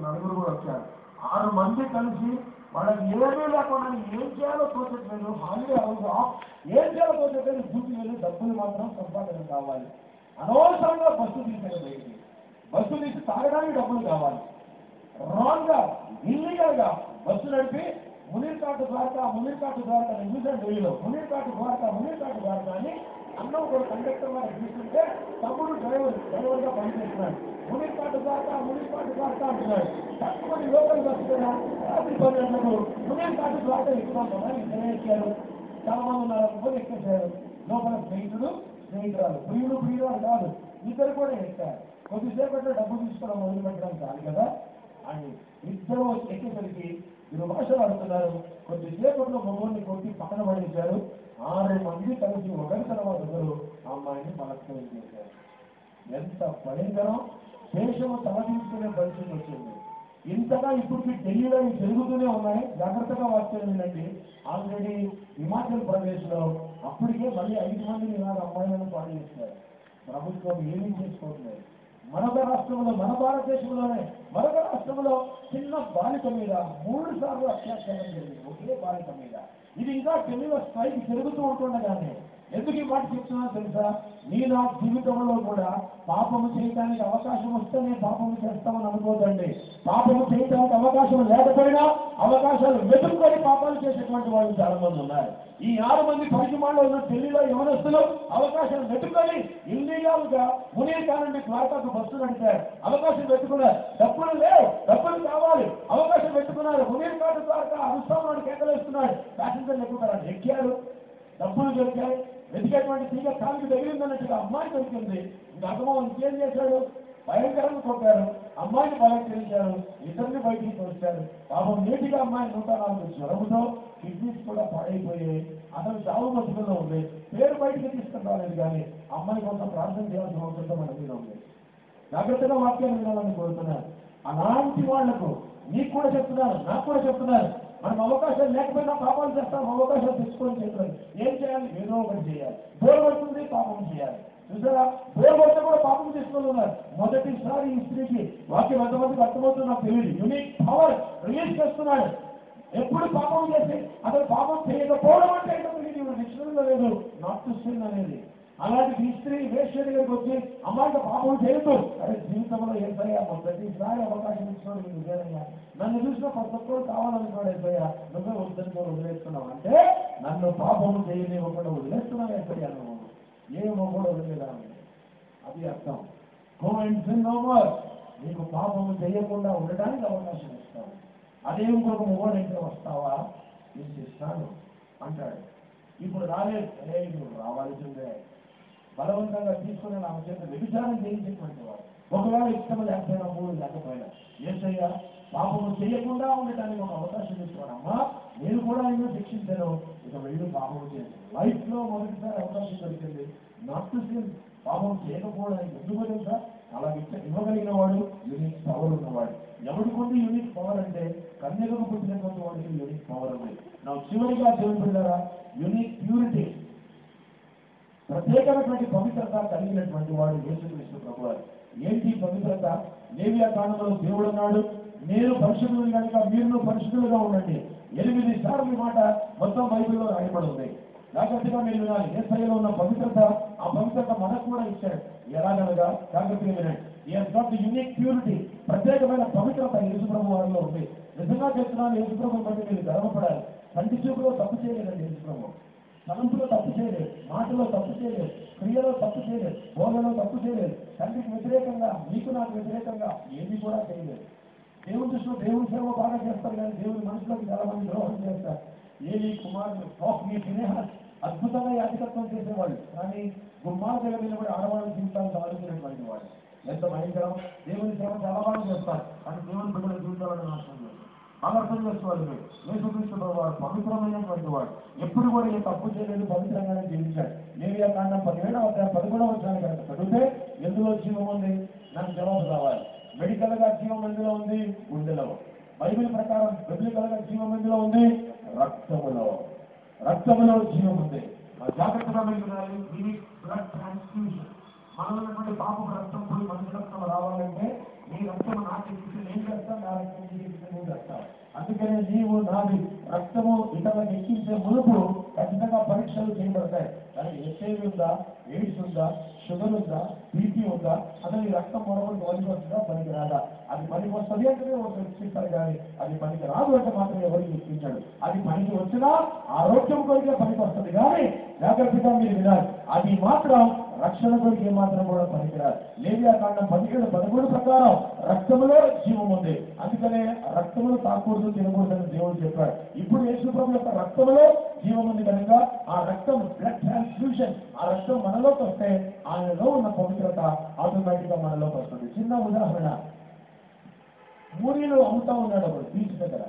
నలుగురు కూడా వచ్చారు. 6 మంది కలిసి వాళ్ళకి ఏమీ లేకుండా ఏం చేయాలో తోచట్లేదు. హాలిడే ఆఫ్ ఏం చేయాలో తోచట్లేదు. డ్యూటీ వెళ్ళి డబ్బులు మాత్రం సంపాదన కావాలి. అనవసరంగా బస్సు తీసారు బయటికి. బస్సు తీసి తాగడానికి డబ్బులు కావాలి. రాంగ్ గా ఇల్లీగల్ గా బస్సు నడిపి మునీర్కాటు ద్వారకా చూసాను ఢిల్లీలో. మునీర్కాటు ద్వారకా అని అన్న ఒక కండక్టర్ వారు చూస్తుంటే తమ్ముడు డ్రైవర్ గా పనిచేస్తున్నాడు. మునీర్కాటు ద్వారకా అంటున్నాడు. తక్కువ లోకల్ బస్సు కదా రాత్రి 10 గంటలకు మునీర్కాటు ద్వారకా ఎక్కుతాం కదా ఇద్దరే ఎక్కారు. చాలా మంది ఉన్నారు. అనుకుని ఎక్కేశారు. లోపల స్నేహితురాలు ప్రియురాలు కాదు, ఇద్దరు కూడా ఎక్కారు. కొద్దిసేపట్లో డబ్బు తీసుకోవడం మొదలు పెట్టడం కాదు కదా అని ఇద్దరు ఎక్కేసరికి 2 భాషలు ఆడుతున్నారు. కొద్దిసేపట్లో మగోడిని కొట్టి పక్కన పడేశారు. 6 మంది కలిసి ఒకరి తర్వాత ఒకరు ఆ అమ్మాయిని బలత్కారం చేశారు. ఎంత భయంకరం! దేశము తలదించుకునే పరిస్థితి వచ్చింది. ఇంతగా ఇప్పటికి ఢిల్లీలో జరుగుతూనే ఉన్నాయి. జాగ్రత్తగా వార్తలండి. ఆల్రెడీ హిమాచల్ ప్రదేశ్ లో అప్పటికే మళ్ళీ 5 మందిని ఇలాగ అమ్మాయిలను పాడు చేస్తారు. ప్రభుత్వం ఏమీ చేసుకోవట్లేదు. మరొక రాష్ట్రంలో, మన భారతదేశంలోనే మరొక రాష్ట్రంలో చిన్న బాలిక మీద 3 సార్లు అత్యాచారం జరిగింది. ఒకే బాలిక మీద. ఇది ఇంకా ఢిల్లీలో స్ట్రైక్ జరుగుతూ ఉంటుండగానే ఎందుకు ఈ మాట చెప్తున్నా తెలుసా? నా జీవితంలో కూడా పాపము చేయడానికి అవకాశం వస్తేనే పాపము చేస్తామని అనుకోదండి. పాపము చేయడానికి అవకాశం లేకపోయినా అవకాశాలు వెతుక్కొని పాపాలు చేసేటువంటి వాళ్ళు చాలా మంది ఉన్నారు. ఈ 6 మంది పరిచమాల్లో ఉన్న ఢిల్లీలో యవనస్తులు అవకాశం వెతుక్కొని ఇల్లీగల్ గా మునీర్కా నుండి ద్వారకాకు బస్సు నడిపారు. అవకాశం పెట్టుకున్నారు. డబ్బులు లేవు, డబ్బులు కావాలి. అవకాశం పెట్టుకున్నారు. మునీర్కా ద్వారకా అరుస్తామని కేకలేస్తున్నాడు. ప్యాసింజర్లు ఎక్కుతారని ఎక్కారు. డబ్బులు దొరికాయి. వెతికేటువంటి తీగ కాలికి తగిలిందన్నట్టుగా అమ్మాయి దొరికింది. ఇంకా అర్థమో ఇంకేం చేశాడు? భయంకరంగా కొట్టారు. అమ్మాయిని బలత్కరించారు. ఇద్దరిని బయటికి తోచారు. పాపం నీటిగా అమ్మాయి 104 జ్వరంతో కిడ్నీస్ కూడా పాడైపోయాయి. అతను చావు బతుకుల్లో ఉంది. పేరు బయటికి తీసుకురాలేదు కానీ అమ్మాయి కోసం ప్రార్థన చేయాల్సిన అవసరం మన మీద ఉంది. జాగ్రత్తగా వాక్యాలు వినాలని కోరుతున్నారు. అలాంటి వాళ్లకు నీకు కూడా చెప్తున్నారు, నాకు కూడా చెప్తున్నారు. మనం అవకాశాలు లేకపోయినా పాపాలు చేస్తాం. అవకాశాలు తెచ్చుకొని చేయాలి. ఏం చేయాలి? ఏదో ఒకటి చేయాలి. బోర్ పడుతుంది, పాపం చేయాలి. చూసారా? బోర్ పడితే కూడా పాపం చేసుకొని ఉన్నారు. మొదటిసారి ఈ స్త్రీకి వాక్యం ఎంతమందికి అర్థమవుతుందో నాకు తెలియదు. యూనిక్ పవర్ రిలీజ్ చేస్తున్నాడు. ఎప్పుడు పాపం చేసి అసలు పాపం చేయకపోవడం అంటే ఏంటో తెలియదు. డిక్షనరీలో లేదు నాట్ టు సిన్ అనేది. అలాంటి ఈ స్త్రీ వేశ్య దగ్గరికి వచ్చి అమ్మాయికి పాపం చేయొద్దు. అదే జీవితంలో ఏం సరిగా ప్రతిసారి అవకాశం ఇచ్చినాడు. మీరు నిజంగా నన్ను చూసిన ప్రతి ఒక్కరు కావాలనుకున్నాడు. అయిపోయా నువ్వే వద్దని వదిలేస్తున్నావు అంటే నన్ను పాపము చేయనివ్వకుండా వదిలేస్తున్నావు. ఎక్కడి అనుభవం ఏమో కూడా వదిలేదాన్ని. అది అర్థం. Go and sin no more. నీకు పాపము చేయకుండా ఉండడానికి అవకాశం ఇస్తాను. అదేం కొరకు మొగోడంటే వస్తావా? నేను చేస్తాను అంటాడు. ఇప్పుడు రాలేదు. నువ్వు రావాల్సిందే. బలవంతంగా తీసుకుని నా చేత వ్యభిచారం చేయించేటువంటి వాడు. ఒకవేళ ఇష్టం లేకపోయినా 3 లేకపోయినా ఏసయ్యా పాపము చేయకుండా ఉండటానికి ఒక అవకాశం ఇస్తున్నాడమ్మా. నేను కూడా ఆయన శిక్షించాను. ఇక వెళ్ళి పాపము చేసి లైఫ్ లో మొదటిసారి అవకాశం దొరికింది. Not to sin. పాపం చేయకపోవడానికి ఎందుకు తెలుసా? అలా ఇవ్వగలిగిన వాడు యూనిక్ పవర్ ఉన్నవాడు. ఎవరికి ఉంది యూనిక్ పవర్ అంటే కన్యకకు పుట్టినటువంటి వాడికి యూనిక్ పవర్ ఉంది. నా చివరిగా దేవుని పిల్లరా యూనిక్ ప్యూరిటీ, ప్రత్యేకమైనటువంటి పవిత్రత కలిగినటువంటి వాడు యేసుక్రీస్తు ప్రభువారు. ఏంటి పవిత్రత? లేవియా కాండంలో దేవుడు అన్నాడు, నేను పరిశుద్ధులు కనుక మీరు పరిశుద్ధులుగా ఉండండి. 8 సార్లు మాట మొత్తం బైబిల్లో రాయబడి ఉంది. జాగ్రత్తగా మీరు వినాలి. యేసయ్యలో ఉన్న పవిత్రత, ఆ పవిత్రత మనకు కూడా ఇచ్చాడు. ఎలాగనగా జాగ్రత్తగా వినండి. యూనిక్ ప్యూరిటీ, ప్రత్యేకమైన పవిత్రత యేసు ప్రభు వారిలో ఉంది. నిజంగా చెప్తున్నాను, యేసు ప్రభు బట్టి మీరు గర్వపడాలి. కంటి చూపులో తప్పు చేయలేదండి యేసు ప్రభు. తలంపులో తప్పు చేయలేదు, మాటలో తప్పు చేయలేదు, క్రియలో తప్పు చేయలేదు, బోధలో తప్పు చేయలేదు. తండ్రికి వ్యతిరేకంగా, మీకు నాకు వ్యతిరేకంగా ఏది కూడా చేయలేదు. దేవుని దృష్టిలో దేవుని సేవ బాగా చేస్తారు కానీ దేవుని మనసులోకి చాలా మంది ద్రోహం చేస్తారు. ఏలి కుమారుడు మీ ఫినెహాస్ అద్భుతంగా యాజకత్వం చేసేవాళ్ళు, కానీ గుమ్మాల దగ్గర నిలబడి ఆడవాళ్ళ జీవితాలు ఆలోచించినటువంటి వాళ్ళు. ఎంత భయంకరం! దేవుని సేవ చాలా బాగా చేస్తారు కానీ దేవుని బిడ్డల జీవితాలను నాశనం చేస్తారు. అలా అర్థం చేసుకోవాలి. మీరు యేసుక్రీస్తు వాడు పవిత్రమైనటువంటి వాడు. ఎప్పుడు కూడా ఏ తప్పు చేయలేదు, పవిత్రంగానే జీవించాడు. లేవియా కాండం 17వ అధ్యాయం 11వ వచనాన్ని కనుక చదివితే ఎందులో జీవం ఉంది? నాకు జవాబు కావాలి. మెడికల్ గా జీవం ఎందులో ఉంది? గుండెలో. బైబిల్ ప్రకారం బిబ్లికల్ గా జీవం ఎందులో ఉంది? రక్తములో. రక్తములో జీవం ఉంది. జాగ్రత్తగా వెళ్ళాలి. ఇది బ్లడ్ మనలో ఉన్నటువంటి పాపపు రక్తం పోయి మనిషి రక్తం రావాలంటే ఈ రక్తం నాకు నేను చేస్తాను. రక్తం. అందుకనే నీవు నాది రక్తము ఇతరులకు ఎక్కించే మునుపు ఖచ్చితంగా పరీక్షలు చేయబడతాయి. కానీ హెచ్ఐవి ఉందా, ఎయిడ్స్ ఉందా, షుగర్ ఉందా, బీపీ ఉందా, అసలు ఈ రక్తం మరొకటి పనికి వస్తుందా, పనికి రాదా? అది పనికి వస్తుంది అంటే ఒకరు ఎక్కిస్తారు, కానీ అది పనికి రాదు అంటే మాత్రం ఎవరికి ఎక్కించాడు. అది పనికి వచ్చినా ఆరోగ్యం కొరికే పనికి వస్తుంది, కానీ జాగ్రత్తగా మీరు వినాలి, అది మాత్రం రక్షణ కొరికి ఏమాత్రం కూడా పనికిరాదు. లేవియాకాండం 17:13 ప్రకారం రక్తంలో జీవం ఉంది, అందుకనే రక్తములు తాకూడదు, తినకూడదని దేవుడు చెప్పాడు. ఇప్పుడు యేసు ప్రభు యొక్క రక్తంలో జీవం ఉంది కనుక ఆ రక్తం బ్లడ్ ట్రాన్స్ఫ్యూషన్, ఆ రక్తం మనలోకి వస్తే ఆయనలో ఉన్న పవిత్రత ఆటోమేటిక్ గా మనలోకి వస్తుంది. చిన్న ఉదాహరణ, మూరీలు అమ్ముతా ఉన్నాడు అప్పుడు బీచ్ దగ్గర.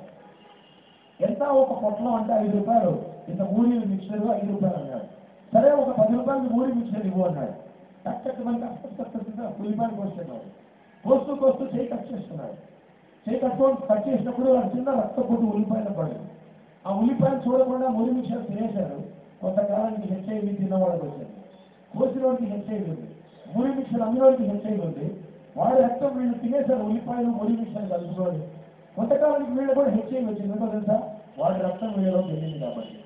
ఎంత ఒక పొట్లం అంటే 5 రూపాయలు, ఇంత మూరీలు మిక్చర్ 5 రూపాయలు అన్నాడు. సరే ఒక 10 రూపాయలకి మూరీ మిక్చర్ ఇవ్వు అన్నాడు. చక్కటి మనకి అస్పష్టంగా ఉల్లిపాయలు కోస్తున్నాడు. కోస్తూ చేయి కట్ చేస్తున్నాడు. చేయి కట్ చేసినప్పుడు ఆ చిన్న రక్తపోటు ఉల్లిపాయలు పడింది. ఆ ఉల్లిపాయలు చూడకుండా మూరీ మిక్చర్ తినేశాడు. కొంతకాలానికి హెచ్ఐవి తిన్నవాళ్ళకి వచ్చింది, కోసిన వాడికి హెచ్ఐవి ఉంది, మూరీ మిక్చర్ అమ్మినవాడికి హెచ్ఐవి ఉంది. వాడి రక్తం వీళ్ళు తినేశారు, ఉల్లిపాయలు మూరీ మిక్చర్ కలుపుకోవాలి. కొంతకాలానికి వీళ్ళు కూడా హెచ్ఐవి వచ్చింది. ఎందుకో తెలుసా? వాడి రక్తం వీళ్ళలో వెళ్ళింది. కాబట్టి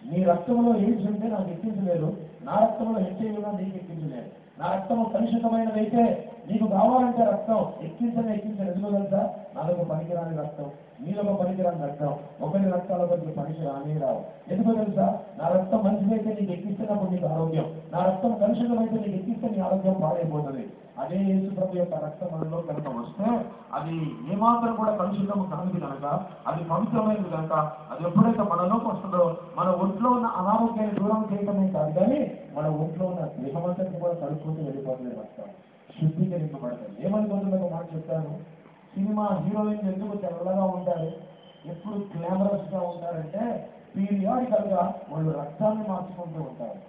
నీ రక్తంలో ఎయిడ్స్ ఉంటే నాకు ఎక్కించలేదు, నా రక్తంలో హెచ్ఐవి ఉన్నా నీకు ఎక్కించలేదు. నా రక్తం కలుషితమైనదైతే నీకు కావాలంటే రక్తం ఎక్కించని ఎందుకు తెలుసా? నాదొక పనికిరాని రక్తం, నీదొక పనికిరాని రక్తం, ఒకరి రక్తాల కొద్ది పనికి రానే రావు. ఎందుకో తెలుసా? నా రక్తం మంచిదైతే నీకు ఎక్కిస్తున్నప్పుడు నీకు ఆరోగ్యం, నా రక్తం కలుషితమైతే నీకు ఎక్కిస్తే నీ ఆరోగ్యం పాడైపోతుంది. అదే యేసు ప్రభు యొక్క రక్తం మనలో కనుక వస్తే అది ఏమాత్రం కూడా కలుషితం కానిది కనుక, అది పవిత్రమైనది కనుక, అది ఎప్పుడైతే మనలోకి వస్తుందో మన ఒంట్లో ఉన్న అనారోగ్యాన్ని దూరం చేయడమే కాదు, కానీ మన ఒంట్లో ఉన్న దేహమంతటిని కూడా కలుపుకుంటూ వెళ్ళిపోతుంది. రక్తం శుద్ధీకరింపబడతాయి. ఏమనుకుంటున్నా ఒక మాట చెప్తాను. సినిమా హీరోయిన్ ఎందుకు తెల్లగా ఉంటారు, ఎప్పుడు గ్లామరస్ గా ఉంటారంటే పీరియాడికల్ గా వాళ్ళు రక్తాన్ని మార్చుకుంటూ ఉంటారు.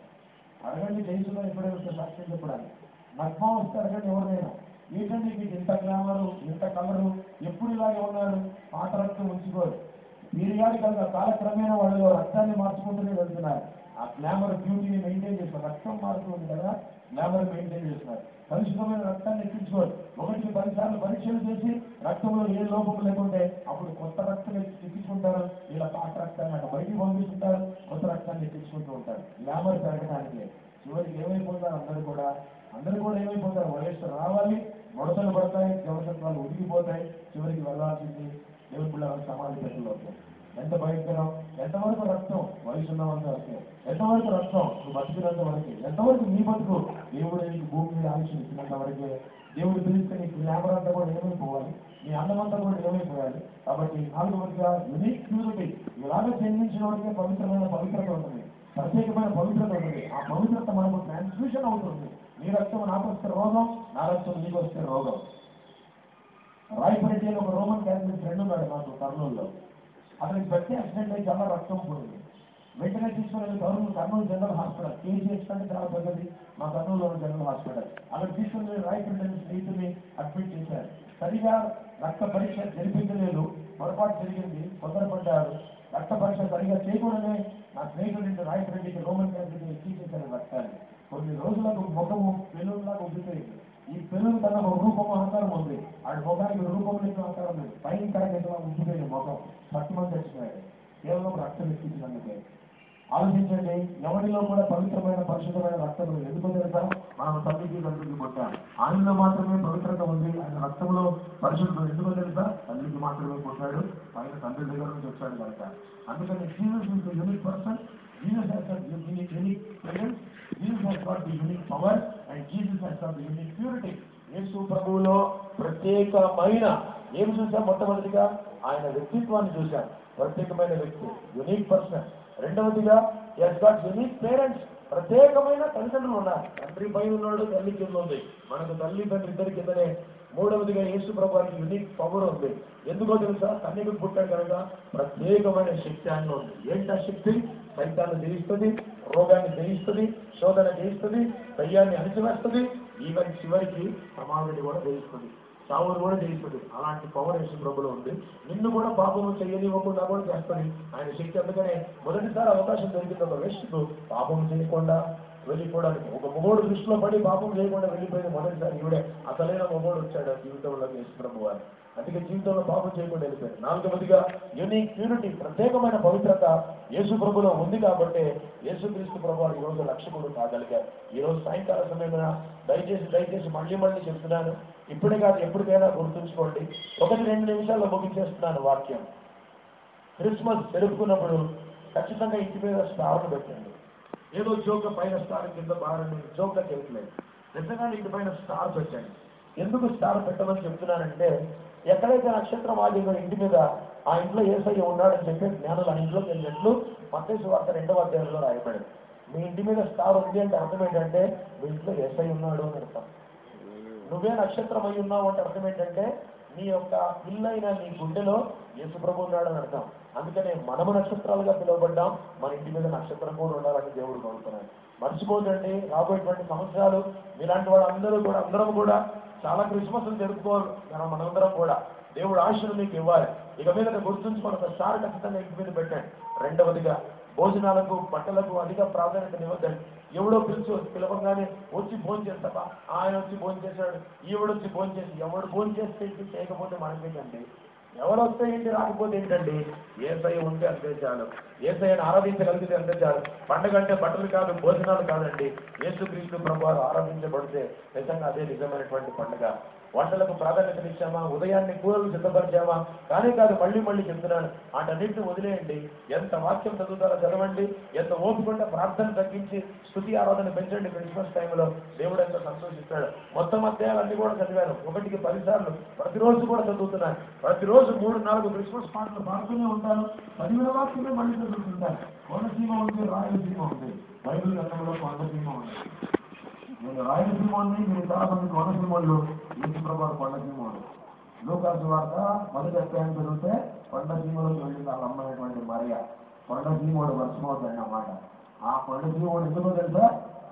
అడగండి, జైసులో ఎప్పుడైతే సాక్ష్యం చెప్పడానికి నగ్మా వస్తే అడగండి ఎవరినైనా, ఏంటంటే మీకు ఇంత గ్లామరు, ఇంత కలరు, ఎప్పుడు ఇలాగే ఉన్నారు, పాత రక్తం ఉంచుకోరు. పీరియాడికల్ గా కాలక్రమేణా వాళ్ళు రక్తాన్ని మార్చుకుంటూనే వెళ్తున్నారు. ఆ గ్లామర్ బ్యూటీని మెయింటైన్ చేస్తున్నారు. రక్తం మారుతుంది కదా, గ్లామర్ మెయింటైన్ చేస్తున్నారు. కలుషితమైన రక్తాన్ని ఎక్కించుకోరు. 1కి 10 సార్లు పరీక్షలు చేసి రక్తంలో ఏ లోపం లేకుంటే అప్పుడు కొత్త రక్తం ఎక్కించుకుంటారు. ఇలా పాత రక్తాన్ని అక్కడ బయటికి పంపిస్తుంటారు, కొత్త రక్తాన్ని ఎక్కించుకుంటూ ఉంటారు గ్లామర్ పెరగడానికి. చివరికి ఏమైపోతారు? అందరూ కూడా ఏమైపోతారు? వయస్సు రావాలి, ముడతలు పడతాయి, జవసత్వాలు ఉడికిపోతాయి, చివరికి వెళ్ళాల్సింది దేవుడి పిల్లల సమాధి పెట్టలు అవుతాయి. ఎంత భయంకరం! ఎంతవరకు రక్తం? వయసు ఉన్నంత వరకే. ఎంతవరకు రక్తం? నువ్వు బతికినంత వరకే. ఎంతవరకు నీ బతుకు? దేవుడు నీకు భూమి మీద ఆయుష్ ఇచ్చినంత వరకే. దేవుడు పిలిస్తే నీకు లేబర్ అంతా కూడా ఏమైపోవాలి, నీ అన్నమంతా కూడా ఏమైపోయాలి. కాబట్టి 4వదిగా యునిక్ ప్యూరిటీ. ఇలాగ జన్మించిన వాడికే పవిత్రత ఉంటుంది, ప్రత్యేకమైన పవిత్రత ఉంటుంది. ఆ పవిత్రత మనకు ట్రాన్స్మిషన్ అవుతుంది. నీ రక్తం నాకు వస్తే రోగం, నా రక్తం నీకు వస్తే రోగం. రాయపరెడ్డి ఒక రోమన్ క్యాథలిక్ ఫ్రెండ్ ఉన్నాడు నాకు కర్నూలులో. అతనికి పెద్ద యాక్సిడెంట్ అయి చాలా రక్తం పోయింది. వెంటనే తీసుకుని కర్నూలు జనరల్ హాస్పిటల్, కేజీహెచ్ అంటే చాలా పెద్దది మా కర్నూలులో ఉన్న జనరల్ హాస్పిటల్, అక్కడ తీసుకుని రాయపరెడ్డి స్నేహితుని అడ్మిట్ చేశారు. సరిగా రక్త పరీక్ష జరిపించలేదు, పొరపాటు జరిగింది, తొందరపడ్డారు. రక్త పరీక్ష సరిగా చేయకూడనే నా స్నేహితుడి రాయపరెడ్డికి రోమన్ క్యాథలిక్ ఎక్కించేశారు రక్తాన్ని. కొన్ని రోజులకు ముఖము పెళ్ళులాగా ఉబ్బిపోయింది. ఈ పెళ్ళులు కన్నా ఒక రూపము ఆకారం ఉంది, ఆడి ముఖానికి రూపం లేని ఆకారం లేదు, పైన కరెక్ట్గా ఉబ్బిపోయింది ముఖం, 10 మంది చచ్చిపోయాడు కేవలం రక్తం ఎక్కించినందుకే. ఆలోచించండి, ఎవరిలో కూడా పవిత్రమైన పరిశుద్ధమైన రక్తం లేదు. ఎందుకో తెలుసా? మనం తల్లికి తండ్రికి పుట్టాం, ఆయనలో మాత్రమే పవిత్రత ఉంది. ఆయన రక్తంలో పరిశుద్ధం. ఎందుకో తెలుసా? తల్లికి మాత్రమే పుట్టాడు, ఆయన తండ్రి దగ్గర నుంచి వచ్చాడు కనుక. అందుకని Jesus is the unique person, Jesus has the unique presence, Jesus has got the unique power and Jesus has got the unique purity. Yesu ప్రభువులో ప్రత్యేకమైన ఏం చూసాం? మొట్టమొదటిగా ఆయన వ్యక్తిత్వాన్ని చూశాం, ప్రత్యేకమైన వ్యక్తి, యూనిక్ పర్సన్. రెండవదిగా హెస్ గాట్ యూనిక్ పేరెంట్స్, ప్రత్యేకమైన తల్లిదండ్రులు ఉన్నారు. తండ్రి పైన ఉన్నాడు, తల్లి కింద ఉంది, మనకు తల్లి తండ్రి ఇద్దరి కిందనే. మూడవదిగా యేసు ప్రభువుకి యూనిక్ పవర్ ఉంది. ఎందుకో తెలుసా? కన్యకు పుట్టాడు కనుక ప్రత్యేకమైన శక్తి ఆయనలో ఉంది. ఏంటా శక్తి? సైతాన్ని జయిస్తుంది, రోగాన్ని జయిస్తుంది, శోధన జయిస్తుంది, దయ్యాన్ని అణిచివేస్తుంది, ఈవెన్ చివరికి సమాధిని కూడా జయిస్తుంది, చావును కూడా జయిస్తుంది. అలాంటి పవర్ యేసు ప్రభువులో ఉంది. నిన్ను కూడా పాపము చేయనివ్వకుండా కూడా చేస్తుంది ఆయన శక్తి. అందుకనే మొదటిసారి అవకాశం దొరికింది ఒక వ్యక్తికు పాపం చేయకుండా వెళ్ళిపోవడానికి. ఒక మగోడు దృష్టిలో పడి పాపం చేయకుండా వెళ్ళిపోయింది మొదటిసారి ఈవిడే. అసలైన మగోడు వచ్చాడు జీవితంలోకి యేసు ప్రభు వారు. అందుకే జీవితంలో పాపం చేయకుండా వెళ్ళిపోయాడు. నాలుగవదిగా యూనిక్ ప్యూరిటీ, ప్రత్యేకమైన పవిత్రత యేసు ప్రభులో ఉంది కాబట్టి యేసుక్రీస్తు ప్రభు వారు ఈరోజు రక్షకుడు కాగలిగారు. ఈరోజు సాయంకాల సమయమున దయచేసి మళ్ళీ చెప్తున్నాను, ఇప్పుడే కాదు ఎప్పటికైనా గుర్తుంచుకోండి. 1-2 నిమిషాల్లో ముగించేస్తున్నాను వాక్యం. క్రిస్మస్ జరుపుకున్నప్పుడు ఖచ్చితంగా ఇంటి మీద స్టార్ను పెట్టండి. ఏదో జోక పైన స్టార్ కింద బారని జోక్గా చేయట్లేదు. నిజంగా ఇంటి పైన స్టార్ పెట్టండి. ఎందుకు స్టార్ పెట్టమని చెప్తున్నానంటే, ఎక్కడైతే నక్షత్రం ఆగిందో ఇంటి మీద ఆ ఇంట్లో యేసయ్య ఉన్నాడని చెప్పే జ్ఞానులు ఆ ఇంట్లోకి వెళ్ళినట్లు మత్తయి సువార్త 2వ అధ్యాయంలో రాయబడింది. మీ ఇంటి మీద స్టార్ ఉంది అంటే అర్థం ఏంటంటే మీ ఇంట్లో యేసయ్య ఉన్నాడు అని అర్థం. నువ్వే నక్షత్రం అయి ఉన్నావు అంటే అర్థం ఏంటంటే నీ యొక్క ఇల్లైన నీ గుండెలో యేసు ప్రభు ఉన్నాడు అని అర్థం. అందుకనే మనము నక్షత్రాలుగా పిలువబడ్డాం. మన ఇంటి మీద నక్షత్రం కూడా ఉండాలని దేవుడు కోరుతున్నాడు. మర్చిపోతండి, రాబోయేటువంటి సంవత్సరాలు మీలాంటి అందరం కూడా చాలా క్రిస్మస్లు జరుపుకోవాలి. మనందరం కూడా దేవుడు ఆశను మీకు ఇవ్వాలి. ఇక మీద గుర్తుంచుకొని ఒక స్టార్ ఖచ్చితంగా ఇంటి మీద పెట్టండి. రెండవదిగా భోజనాలకు బట్టలకు అధిక ప్రాధాన్యత ఇవ్వద్దండి. ఎవడో పిలవగానే వచ్చి భోజనం చేస్తావా, ఆయన వచ్చి భోజనం చేశాడు, ఈవిడొచ్చి భోజనం చేసి, ఎవడు భోజనం చేస్తే చేయకపోతే మనకేంటండి, ఎవరు వస్తే ఏంటి రాకపోతే ఏంటండి, యేసయ్య ఉంటే అంతే చాలు. యేసయ్యను ఆరాధించగలిగితే అంతే చాలు. పండుగ అంటే బట్టలు కాదు, భోజనాలు కాదండి. యేసుక్రీస్తు ప్రభువారు ఆరాధించబడితే నిజంగా అదే నిజమైనటువంటి పండుగ. వంటలకు ప్రాధాన్యతనిచ్చామా, ఉదయాన్నే కూరలు సిద్ధపరిచామా, కానీ కాదు మళ్ళీ చెప్తున్నాను, వాటన్నింటిని వదిలేయండి. ఎంత వాక్యం చదువుతారో చదవండి, ఎంత ఓపికంటే ప్రార్థన తగ్గించి స్తుతి ఆరాధన పెంచండి. క్రిస్మస్ టైంలో దేవుడు ఎంతో సంతోషిస్తాడు. మొత్తం అధ్యాయాలన్నీ కూడా చదివాను, 1కి 10 సార్లు ప్రతిరోజు కూడా చదువుతున్నాను. ప్రతిరోజు 3-4 క్రిస్మస్ పాటలు పాడుతూనే ఉంటాను. 10వ వాక్యమే మళ్ళీ చదువుతుంటాను. కోనసీమ ఉంది, రాయలసీమ ఉంది. బైబిల్ గ్రంథంలో కోనసీమ ఉంది. నేను రాయలసీమ ఉంది, మీరు చాలా మంది కోనసీమలు, యేసు ప్రభు కొండసీమ ఉంది. లూకాసు సువార్త 1వ అధ్యాయం చదివితే కొండసీమలోకి వెళ్ళింది వాళ్ళ అమ్మైనటువంటి మరియ. కొండసీమోడు వర్షమవుతాయి అన్నమాట. ఆ కొండసీమోడు ఎందుకో తెలుసా,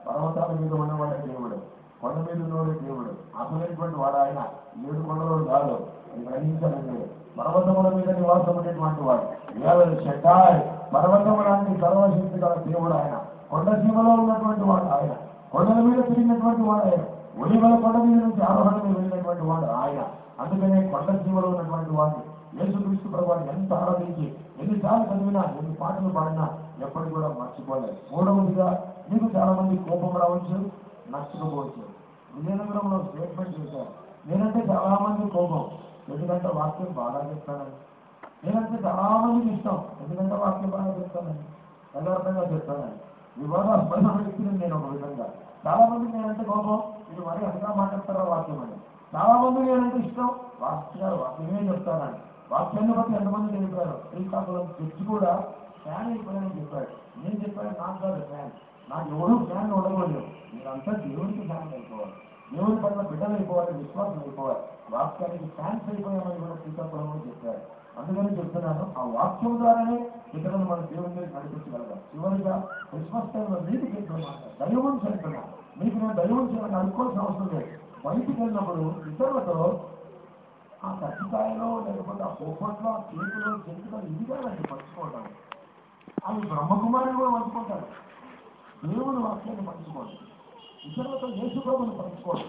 పర్వతాల మీద ఉన్నవాడే దేవుడు, కొండ మీద ఉన్నవాడే దేవుడు. అసలైనటువంటి వాడు ఆయన, 7 కొండలోడు కాదు. అది గ్రహించాలండి. పర్వతముల మీద నివాసం ఉండేటువంటి వాడు, షెడ్డాయ్ పర్వతములాంటి సర్వశక్తి గల దేవుడు ఆయన. కొండసీమలో ఉన్నటువంటి వాడు ఆయన. కొండల మీద తిరిగినటువంటి వాడు ఆయన. ఒలివల కొండ మీద నుంచి ఆరోహణ మీద వెళ్ళినటువంటి వాడు ఆయన. అందుకనే కొండసీమలో ఉన్నటువంటి వాడు యేసుక్రీస్తు ప్రభువాన్ని ఎంత ఆరాధించి ఎన్నిసార్లు చదివినా, ఎన్ని పాటలు పాడినా ఎప్పటికి కూడా మర్చిపోలేదు. 3వదిగా, మీకు చాలా మంది కోపం రావచ్చు, నచ్చకపోవచ్చు. విజయనగరంలో స్టేట్మెంట్ చేశారు, నేనంటే చాలా మంది కోపం, ఎందుకంటే వాక్యం బాగా చెప్తానని. నేనంటే చాలా మందికి ఇష్టం, ఎందుకంటే వాక్యం బాగా చెప్తానని, యథార్థంగా చెప్తానని. వివాదాస్పదమైన వ్యక్తిని నేను ఒక విధంగా. చాలా మందికి నేనంటే కోపం, ఇది మరి అదిగా మాట్లాడతారా వాక్యం అని. చాలా మందికి నేనంటే ఇష్టం, వాక్యమే చెప్తానని. వాక్యాన్ని బట్టి ఎంతమంది చెప్పారు. శ్రీకాకుళం చర్చి కూడా ఫ్యాన్ అయిపోయానని చెప్పాడు. నేను చెప్పాను, నాకు కాదు ఫ్యాన్, నాకు ఎవరు ఫ్యాన్ ఉండకూడదు, మీరంతా దేవుడికి ఫ్యాన్ అయిపోవాలి, దేవుడి పట్ల బిడ్డలు అయిపోవాలి, విశ్వాసం అయిపోవాలి. వాక్యానికి ఫ్యాన్స్ అయిపోయామని కూడా శ్రీకాకుళంలో చెప్పారు. అందుకని చెప్తున్నాను, ఆ వాక్యం ద్వారానే ఇతరులను మన దేవుని మీద నడిపించగలగాలి. చివరిగా క్రిస్మస్ టైంలో నీటికి వెళ్తున్నమాట దైవం చేస్తున్నా, మీకు నేను దైవం చేయాలని అనుకోవాల్సిన అవసరం లేదు. బయటికి వెళ్ళినప్పుడు ఇతరులతో ఆ కచ్చికాయలో లేకపోతే ఆ పోపట్లో, ఆ కేకులో, చెట్టులో ఇది కాదండి పంచుకోవడం. అవి బ్రహ్మకుమారులు కూడా పంచుకుంటారు. దేవుని వాక్యాన్ని పంచుకోండి, ఇతరులతో యేసు ప్రభువుని పంచుకోండి.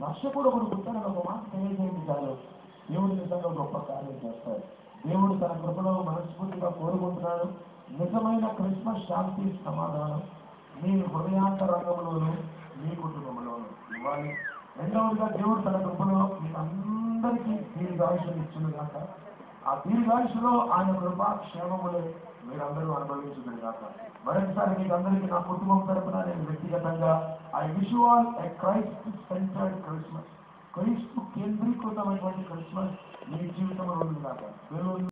రక్షకుడు ఒకడు పుట్టానని ఒక మాట తెలియజేయండి చాలు, దేవుడు నిజంగా గొప్ప కార్యం చేస్తాడు. దేవుడు తన కృపలో మనస్ఫూర్తిగా కోరుకుంటున్నాడు. నిజమైన క్రిస్మస్ శాంతి సమాధానం మీ హృదయాంతరంగంలోనూ మీ కుటుంబంలోనూ ఇవ్వాలి. రెండవదిగా, దేవుడు తన కృపలో మీకు అందరికీ దీర్ఘాయుషులు ఇచ్చింది కాక, ఆ దీర్ఘాయుషులో ఆయన కృపా క్షేమములు మీరందరూ అనుభవించుకుని కాక. మరొకసారి మీకు అందరికీ నా కుటుంబం తరపున నేను వ్యక్తిగతంగా I wish you all a Christ centred Christmas. క్రీస్తు కేంద్రీకృతమైనటువంటి క్రిస్మస్ మీ జీవితంలో ఉంది కాక.